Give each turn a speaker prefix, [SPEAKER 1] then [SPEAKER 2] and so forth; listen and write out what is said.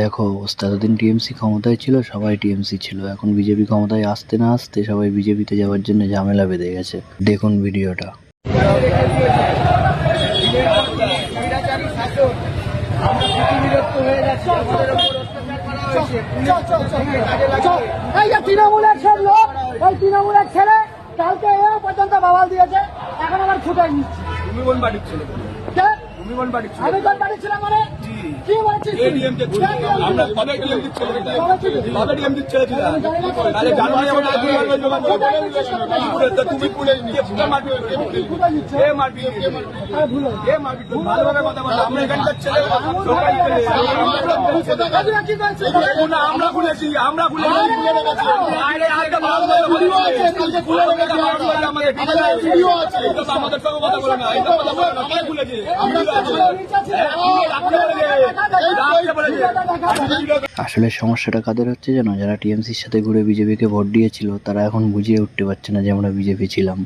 [SPEAKER 1] দেখো অবস্থা, এতদিন টিএমসি ক্ষমতায় ছিল, সবাই টিএমসি ছিল, এখন বিজেপি ক্ষমতায় আসতে না আসতে সবাই বিজেপিতে যাওয়ার জন্য ঝামেলা বেঁধে গেছে। দেখুন ভিডিওটা।
[SPEAKER 2] তৃণমূলের সব লোক ওই তৃণমূলের ছেলে কালকে এও পর্যন্ত বাবাল দিয়েছে, এখন আবার ছুটে নিচ্ছে।
[SPEAKER 3] তুমি কোন বাড়ির ছেলে? তুমি কোন বাড়ির ছেলে?
[SPEAKER 2] আমি কোন বাড়ির ছিলাম মানে কি বলছিস?
[SPEAKER 3] আমরা কবে ডিএম দিচ্ছিল? কবে ডিএম দিচ্ছিল? আরে জানো না আমরা তুমি পুলে কে মারপিট কে মারপিট কে মারপিট ভালোভাবে কথা বলো। আমরা এখানকার ছেলে সবাই
[SPEAKER 2] কি বলছিস?
[SPEAKER 3] আমরা খুলেছি আরে আরেকটা ভালো ভিডিও আছে, কালকে খুলে রেখেছি আমাদের ভিডিও আছে। এটা আমাদের সঙ্গে কথা বলো না, এটা কথা বলো না, কে খুলেছে?
[SPEAKER 1] আসলে সমস্যাটা কাদের হচ্ছে জানো? যারা টিএমসির সাথে ঘুরে বিজেপিকে ভোট দিয়েছিল তারা এখন বুঝিয়ে উঠতে পারছে না যে আমরা বিজেপি ছিলাম।